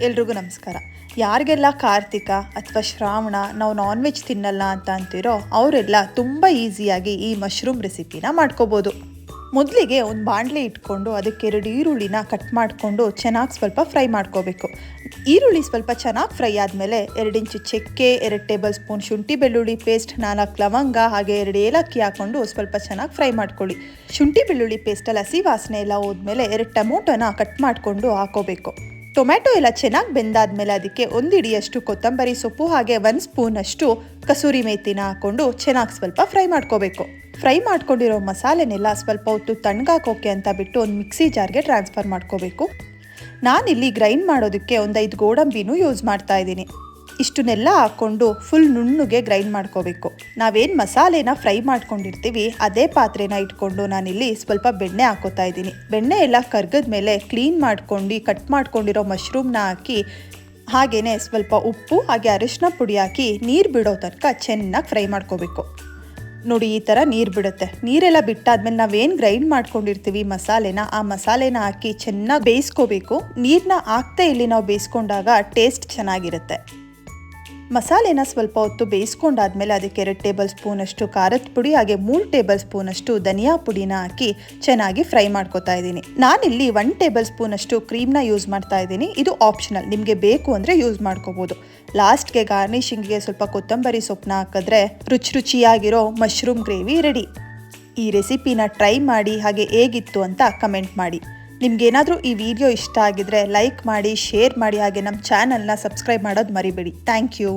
ಎಲ್ರಿಗೂ ನಮಸ್ಕಾರ. ಯಾರಿಗೆಲ್ಲ ಕಾರ್ತಿಕ ಅಥವಾ ಶ್ರಾವಣ ನಾವು ನಾನ್ ವೆಜ್ ತಿನ್ನಲ್ಲ ಅಂತ ಅಂತೀರೋ ಅವರೆಲ್ಲ ತುಂಬ ಈಸಿಯಾಗಿ ಈ ಮಶ್ರೂಮ್ ರೆಸಿಪಿನ ಮಾಡ್ಕೋಬೋದು. ಮೊದಲಿಗೆ ಒಂದು ಬಾಣಲೆ ಇಟ್ಕೊಂಡು ಅದಕ್ಕೆ 2 ಈರುಳ್ಳಿನ ಕಟ್ ಮಾಡಿಕೊಂಡು ಚೆನ್ನಾಗಿ ಸ್ವಲ್ಪ ಫ್ರೈ ಮಾಡ್ಕೋಬೇಕು. ಈರುಳ್ಳಿ ಸ್ವಲ್ಪ ಚೆನ್ನಾಗಿ ಫ್ರೈ ಆದಮೇಲೆ 2 ಇಂಚು ಚಕ್ಕೆ, 2 ಟೇಬಲ್ ಸ್ಪೂನ್ ಶುಂಠಿ ಬೆಳ್ಳುಳ್ಳಿ ಪೇಸ್ಟ್, 4 ಲವಂಗ ಹಾಗೆ 2 ಏಲಕ್ಕಿ ಹಾಕ್ಕೊಂಡು ಸ್ವಲ್ಪ ಚೆನ್ನಾಗಿ ಫ್ರೈ ಮಾಡ್ಕೊಳ್ಳಿ. ಶುಂಠಿ ಬೆಳ್ಳುಳ್ಳಿ ಪೇಸ್ಟಲ್ಲಿ ಹಸಿ ವಾಸನೆ ಎಲ್ಲ ಹೋದ್ಮೇಲೆ 2 ಟೊಮೊಟೊನ ಕಟ್ ಮಾಡಿಕೊಂಡು ಹಾಕೋಬೇಕು. ಟೊಮೆಟೊ ಎಲ್ಲ ಚೆನ್ನಾಗಿ ಬೆಂದಾದ್ಮೇಲೆ ಅದಕ್ಕೆ 1 ಹಿಡಿಯಷ್ಟು ಕೊತ್ತಂಬರಿ ಸೊಪ್ಪು ಹಾಗೆ 1 ಸ್ಪೂನಷ್ಟು ಕಸೂರಿ ಮೇಥಿನ ಹಾಕ್ಕೊಂಡು ಚೆನ್ನಾಗಿ ಸ್ವಲ್ಪ ಫ್ರೈ ಮಾಡ್ಕೋಬೇಕು. ಫ್ರೈ ಮಾಡ್ಕೊಂಡಿರೋ ಮಸಾಲೆನೆಲ್ಲ ಸ್ವಲ್ಪ ಹೊತ್ತು ತಣ್ಣಗಾಕೋಕೆ ಅಂತ ಬಿಟ್ಟು ಒಂದು ಮಿಕ್ಸಿ ಜಾರ್ಗೆ ಟ್ರಾನ್ಸ್ಫರ್ ಮಾಡ್ಕೋಬೇಕು. ನಾನಿಲ್ಲಿ ಗ್ರೈಂಡ್ ಮಾಡೋದಕ್ಕೆ ಒಂದು 5 ಗೋಡಂಬಿನೂ ಯೂಸ್ ಮಾಡ್ತಾ ಇದ್ದೀನಿ. ಇಷ್ಟನ್ನೆಲ್ಲ ಹಾಕ್ಕೊಂಡು ಫುಲ್ ನುಣ್ಣಗೆ ಗ್ರೈಂಡ್ ಮಾಡ್ಕೋಬೇಕು. ನಾವೇನು ಮಸಾಲೆನ ಫ್ರೈ ಮಾಡ್ಕೊಂಡಿರ್ತೀವಿ ಅದೇ ಪಾತ್ರೆನ ಇಟ್ಕೊಂಡು ನಾನಿಲ್ಲಿ ಸ್ವಲ್ಪ ಬೆಣ್ಣೆ ಹಾಕೋತಾ ಇದ್ದೀನಿ. ಬೆಣ್ಣೆ ಎಲ್ಲ ಕರ್ಗದ ಮೇಲೆ ಕ್ಲೀನ್ ಮಾಡ್ಕೊಂಡು ಕಟ್ ಮಾಡ್ಕೊಂಡಿರೋ ಮಶ್ರೂಮ್ನ ಹಾಕಿ ಹಾಗೆಯೇ ಸ್ವಲ್ಪ ಉಪ್ಪು ಹಾಗೆ ಅರಿಶಿನ ಪುಡಿ ಹಾಕಿ ನೀರು ಬಿಡೋ ತನಕ ಚೆನ್ನಾಗಿ ಫ್ರೈ ಮಾಡ್ಕೋಬೇಕು. ನೋಡಿ, ಈ ಥರ ನೀರು ಬಿಡುತ್ತೆ. ನೀರೆಲ್ಲ ಬಿಟ್ಟಾದ್ಮೇಲೆ ನಾವೇನು ಗ್ರೈಂಡ್ ಮಾಡ್ಕೊಂಡಿರ್ತೀವಿ ಮಸಾಲೆನ, ಆ ಮಸಾಲೆನ ಹಾಕಿ ಚೆನ್ನಾಗಿ ಬೇಯಿಸ್ಕೋಬೇಕು. ನೀರನ್ನ ಹಾಕ್ತಾ ಇಲ್ಲಿ ನಾವು ಬೇಯಿಸ್ಕೊಂಡಾಗ ಟೇಸ್ಟ್ ಚೆನ್ನಾಗಿರುತ್ತೆ. ಮಸಾಲೆನ ಸ್ವಲ್ಪ ಹೊತ್ತು ಬೇಯಿಸ್ಕೊಂಡಾದ್ಮೇಲೆ ಅದಕ್ಕೆ 2 ಟೇಬಲ್ ಸ್ಪೂನಷ್ಟು ಖಾರದ ಪುಡಿ ಹಾಗೆ 3 ಟೇಬಲ್ ಸ್ಪೂನಷ್ಟು ಧನಿಯಾ ಪುಡಿನ ಹಾಕಿ ಚೆನ್ನಾಗಿ ಫ್ರೈ ಮಾಡ್ಕೊತಾ ಇದ್ದೀನಿ. ನಾನಿಲ್ಲಿ 1 ಟೇಬಲ್ ಸ್ಪೂನಷ್ಟು ಕ್ರೀಮ್ನ ಯೂಸ್ ಮಾಡ್ತಾ ಇದ್ದೀನಿ. ಇದು ಆಪ್ಷನಲ್, ನಿಮಗೆ ಬೇಕು ಅಂದರೆ ಯೂಸ್ ಮಾಡ್ಕೋಬೋದು. ಲಾಸ್ಟ್ಗೆ ಗಾರ್ನಿಶಿಂಗ್ಗೆ ಸ್ವಲ್ಪ ಕೊತ್ತಂಬರಿ ಸೊಪ್ಪನ್ನ ಹಾಕಿದ್ರೆ ರುಚಿಯಾಗಿರೋ ಮಶ್ರೂಮ್ ಗ್ರೇವಿ ರೆಡಿ. ಈ ರೆಸಿಪಿನ ಟ್ರೈ ಮಾಡಿ ಹಾಗೆ ಹೇಗಿತ್ತು ಅಂತ ಕಮೆಂಟ್ ಮಾಡಿ. ನಿಮ್ಗೇನಾದರೂ ಈ ವಿಡಿಯೋ ಇಷ್ಟ ಆಗಿದ್ರೆ ಲೈಕ್ ಮಾಡಿ, ಶೇರ್ ಮಾಡಿ ಹಾಗೆ ನಮ್ಮ ಚಾನಲ್ನ ಸಬ್ಸ್ಕ್ರೈಬ್ ಮಾಡೋದು ಮರಿಬೇಡಿ. Thank you.